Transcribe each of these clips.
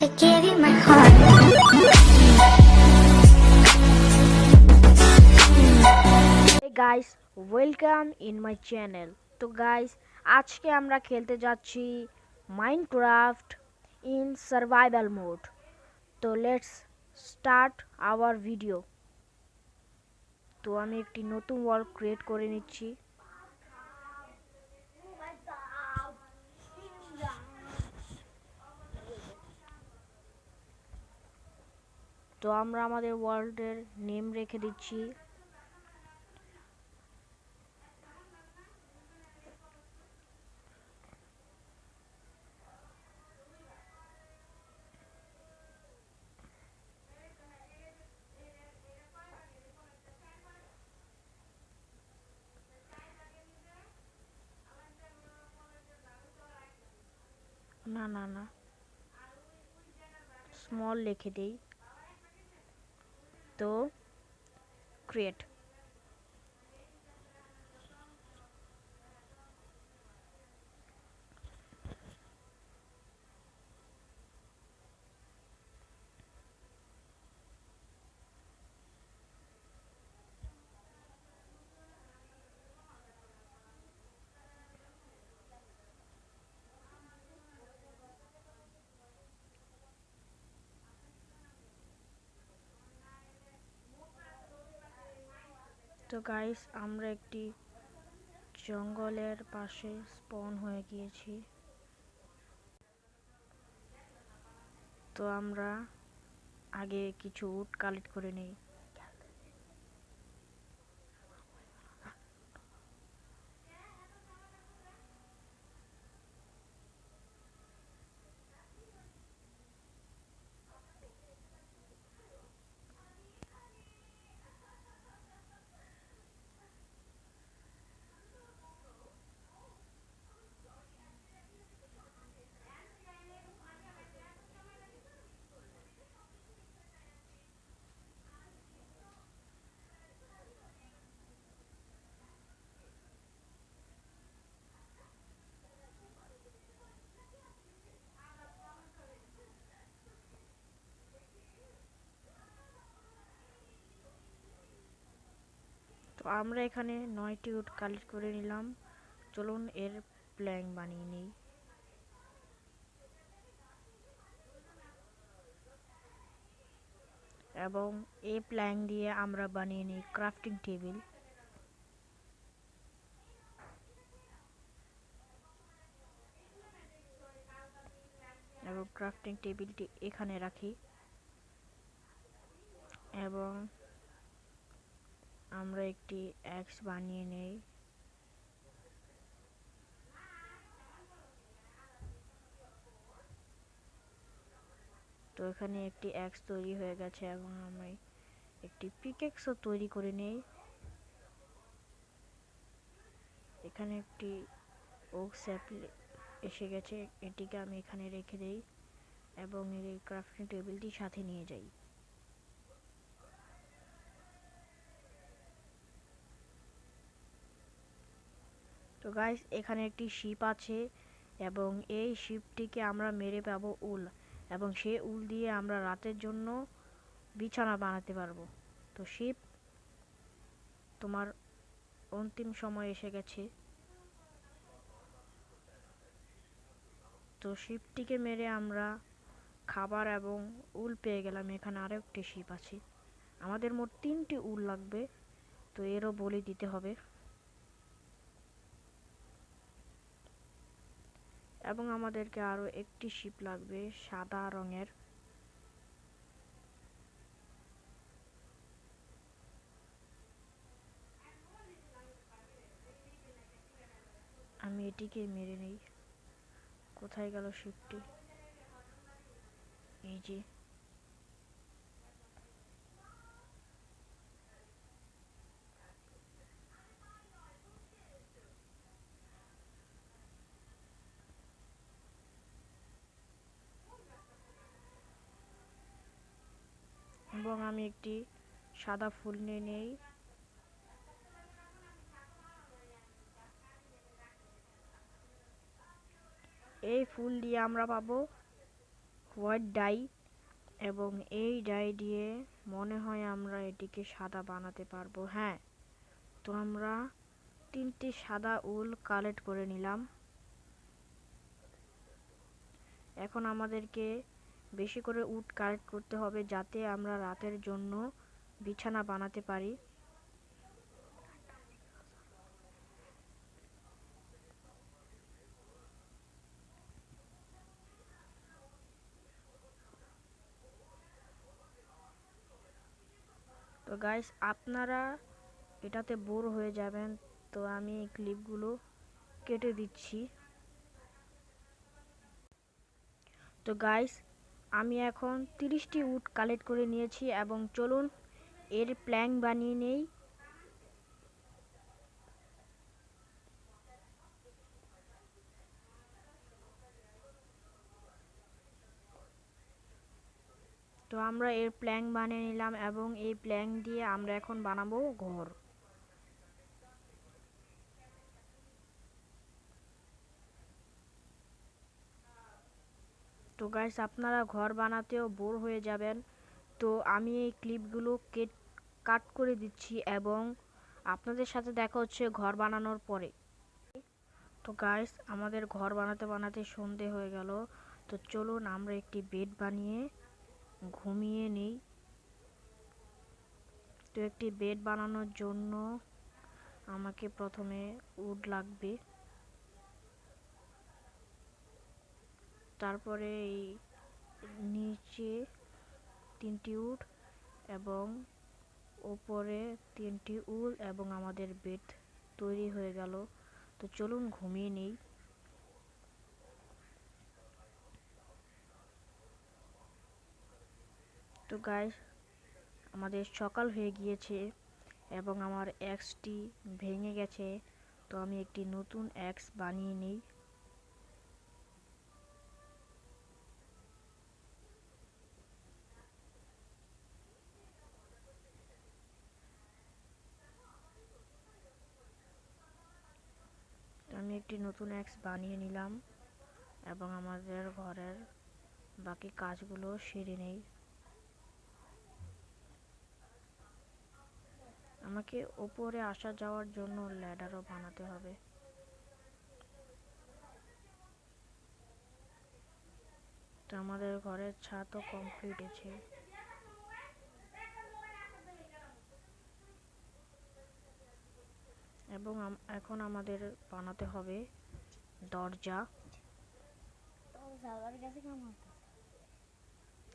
I gave you my heart. Hey guys, welcome in my channel. তো guys আজকে আমরা খেলতে যাচ্ছি মাইনক্রাফট ইন সার্ভাইভাল মোড। তো লেটস স্টার্ট আওয়ার ভিডিও। তো আমি একটি নতুন ওয়ার্ল্ড ক্রিয়েট করে নিচ্ছি। তো আমরা আমাদের ওয়ার্ল্ডের নেম রেখে দিচ্ছি। না না না, স্মল লিখে দেই। তো ক্রিয়েট। তো গাইস আমরা একটি জঙ্গলের পাশে স্পন হয়ে গিয়েছি। তো আমরা আগে কিছু উড কালেক্ট করে নেই। তো আমরা এখানে 9টি উড কালেক্ট করে নিলাম। চলুন এর প্ল্যাঙ্ক বানিয়ে নিই। এবং এই প্ল্যাঙ্ক দিয়ে আমরা বানিয়ে নিই ক্রাফটিং টেবিল। এবং ক্রাফটিং টেবিলটি এখানে রাখি। এবং আমরা একটি অ্যাক্স বানিয়ে নেই। তো এখানে একটি অ্যাক্স তৈরি হয়ে গেছে এবং আমি একটি পিকেক্সও তৈরি করে নেই। এখানে একটি ওক স্যাপল এসে গেছে, এটিকে আমি এখানে রেখে দেই এবং এই ক্রাফটিং টেবিলটি সাথে নিয়ে যাই। তো গাইস এখানে একটি শিপ আছে এবং এই শিপটিকে আমরা মেরে পাবো উল, এবং সেই উল দিয়ে আমরা রাতের জন্য বিছানা বানাতে পারবো। তো শিপ, তোমার অন্তিম সময় এসে গেছে। তো শিপটিকে মেরে আমরা খাবার এবং উল পেয়ে গেলাম। এখানে আরও একটি শিপ আছে। আমাদের মোট 3টি উল লাগবে, তো এরও বলি দিতে হবে। এবং আমাদেরকে আরও একটি শিপ লাগবে সাদা রঙের। আমি এটিকে মেরে নেই। কোথায় গেল শিপটি? এই যে। এবং আমি একটি সাদা ফুল নিয়ে নেই। এই ফুল দিয়ে আমরা পাবো হোয়াইট ডাই, এবং এই ডাই দিয়ে মনে হয় আমরা এটিকে সাদা বানাতে পারবো। হ্যাঁ, তো আমরা 3টি সাদা উল কালেক্ট করে নিলাম। এখন আমাদেরকে বেশি করে উড কালেক্ট করতে হবে যাতে আমরা রাতের জন্য বিছানা বানাতে পারি। তো গাইস, আপনারা এটাতে বোর হয়ে যাবেন, তো আমি এই ক্লিপগুলো কেটে দিচ্ছি। তো গাইস, আমি এখন 30টি উড কালেক্ট করে নিয়েছি এবং চলুন এর প্ল্যাঙ্ক বানিয়ে নেই। তো আমরা এর প্ল্যাঙ্ক বানিয়ে নিলাম এবং এই প্ল্যাঙ্ক দিয়ে আমরা এখন বানাবো ঘর। তো গাইস, আপনারা ঘর বানাতেও বোর হয়ে যাবেন, তো আমি এই ক্লিপগুলো কাট করে দিচ্ছি এবং আপনাদের সাথে দেখা হচ্ছে ঘর বানানোর পরে। তো গাইস, আমাদের ঘর বানাতে বানাতে সন্ধে হয়ে গেল, তো চলুন আমরা একটি বেড বানিয়ে ঘুমিয়ে নেই। তো একটি বেড বানানোর জন্য আমাকে প্রথমে উড লাগবে, তারপরে এই নিচে 3টি উড এবং ওপরে 3টি উল এবং আমাদের বেড তৈরি হয়ে গেল। তো চলুন ঘুমিয়ে নেই। তো গাইস, আমাদের সকাল হয়ে গিয়েছে এবং আমার এক্সটি ভেঙে গেছে, তো আমি একটি নতুন এক্স বানিয়ে নিই। আমি একটি নতুন এক্স বানিয়ে নিলাম এবং আমাদের ঘরের বাকি কাজগুলো সেরে নেই। আমাকে ওপরে আসা যাওয়ার জন্য ল্যাডারও বানাতে হবে। তো আমাদের ঘরের ছাদও কমপ্লিট আছে এবং এখন আমাদের বানাতে হবে দরজা।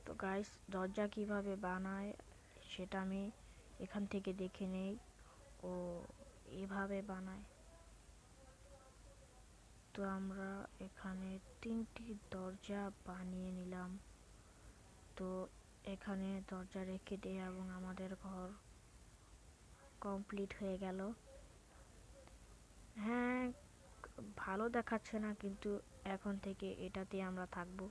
তো গাইস, দরজা কিভাবে বানায় সেটা আমি এখান থেকে দেখে নেই। ও এভাবে বানায়। তো আমরা এখানে 3টি দরজা বানিয়ে নিলাম। তো এখানে দরজা রেখে দিই এবং আমাদের ঘর কমপ্লিট হয়ে গেল। হ্যাঁ, ভালো দেখাচ্ছে না, কিন্তু এখন থেকে এটাতে আমরা থাকবো।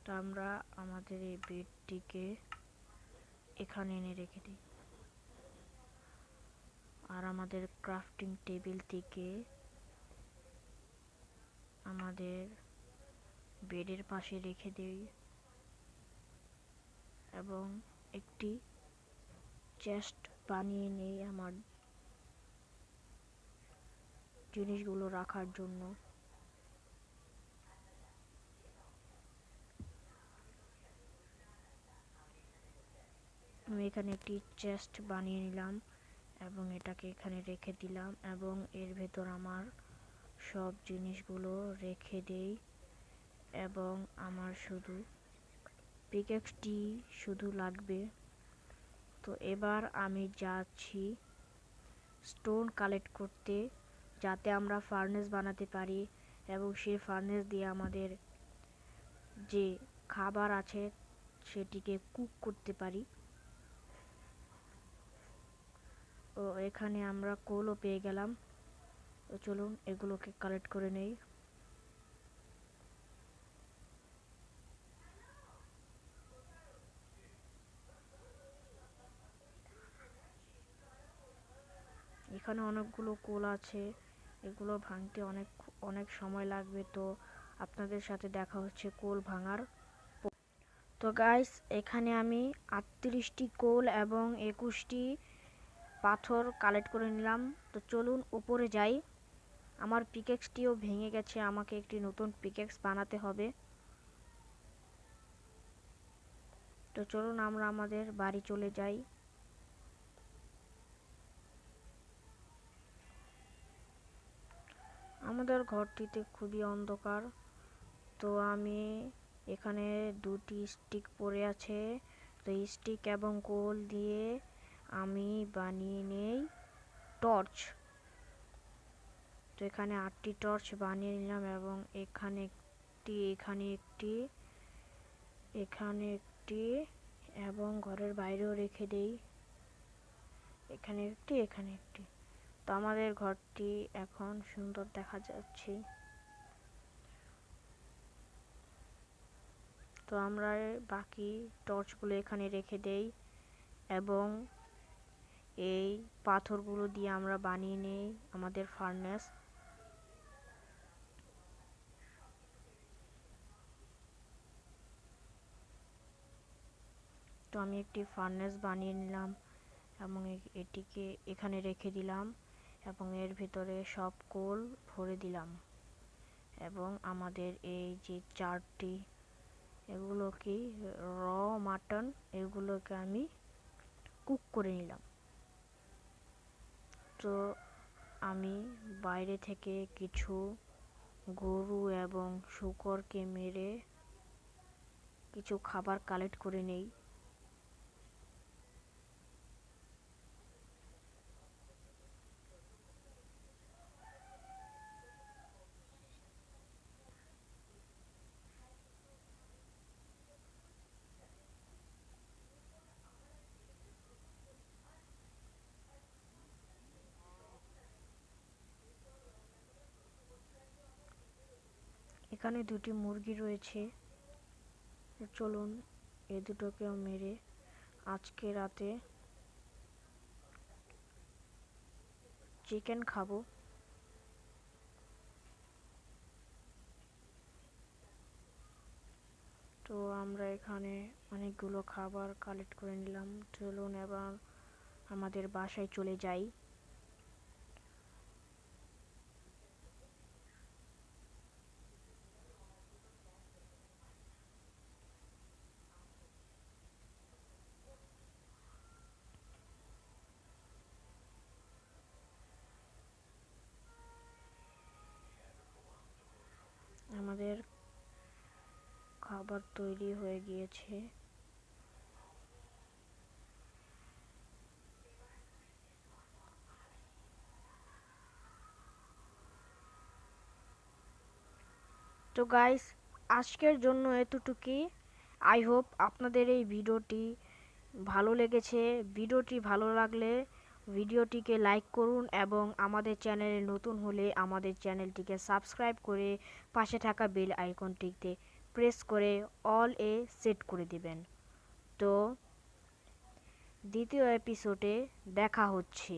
তো আমরা আমাদের এই বেডটিকে এখানে এনে রেখে দিই আর আমাদের ক্রাফটিং টেবিল থেকে আমাদের বেডের পাশে রেখে দিই এবং একটি চেস্ট বানিয়ে নেই আমার জিনিসগুলো রাখার জন্য। আমি এখানে একটি চেস্ট বানিয়ে নিলাম এবং এটাকে এখানে রেখে দিলাম এবং এর ভেতর আমার সব জিনিসগুলো রেখে দেই এবং আমার শুধু পিকেক্সটি শুধু লাগবে। তো এবার আমি যাচ্ছি স্টোন কালেক্ট করতে, যাতে আমরা ফার্নেস বানাতে পারি এবং সেই ফার্নেস দিয়ে আমাদের যে খাবার আছে সেটিকে কুক করতে পারি। ও এখানে আমরা কোলও পেয়ে গেলাম। তো চলুন এগুলোকে কালেক্ট করে নেই। এখানে অনেকগুলো কোল আছে, এগুলো ভাঙতে অনেক অনেক সময় লাগবে, তো আপনাদের সাথে দেখা হচ্ছে কোল ভাঙার। তো গাইস, এখানে আমি 38টি কোল এবং 21টি পাথর কালেক্ট করে নিলাম। তো চলুন উপরে যাই। আমার পিকেক্সটিও ভেঙে গেছে, আমাকে একটি নতুন পিকেক্স বানাতে হবে। তো চলুন আমরা আমাদের বাড়ি চলে যাই। আমাদের ঘরটিতে খুবই অন্ধকার। তো আমি এখানে 2টি স্টিক পড়ে আছে। তো স্টিক এবং কোল দিয়ে আমি বানিয়ে নেই টর্চ। তো এখানে 8টি টর্চ বানিয়ে নিলাম এবং এখানে একটি, এখানে একটি এবং ঘরের বাইরেও রেখে দেই। এখানে একটি। তো আমাদের ঘরটি এখন সুন্দর দেখা যাচ্ছে। তো আমরা বাকি টর্চগুলো এখানে রেখে দেই এবং এই পাথরগুলো দিয়ে আমরা বানিয়ে নেই আমাদের ফার্নেস। তো আমি একটি ফার্নেস বানিয়ে নিলাম এবং এটিকে এখানে রেখে দিলাম এবং এর ভিতরে সব কোল ভরে দিলাম এবং আমাদের এই যে 4টি, এগুলো কি র মাটন, এগুলোকে আমি কুক করে নিলাম। তো আমি বাইরে থেকে কিছু গরু এবং শূকরকে মেরে কিছু খাবার কালেক্ট করে নেই। এখানে 2টি মুরগি রয়েছে। চলুন এ দুটোকেও মেরে আজকে রাতে চিকেন খাবো। তো আমরা এখানে অনেকগুলো খাবার কালেক্ট করে নিলাম। চলুন এবার আমাদের বাসায় চলে যাই। আমাদের খাবার তৈরি হয়ে গিয়েছে। তো গাইস, আজকের জন্য এতটুকুই। আই হোপ আপনাদের এই ভিডিওটি ভালো লেগেছে। ভিডিওটি ভালো লাগলে ভিডিওটিকে লাইক করুন এবং আমাদের চ্যানেলে নতুন হলে আমাদের চ্যানেলটিকে সাবস্ক্রাইব করে পাশে থাকা বেল আইকনটিতে প্রেস করে অল এ সেট করে দিবেন। তো দ্বিতীয় এপিসোডে দেখা হচ্ছে।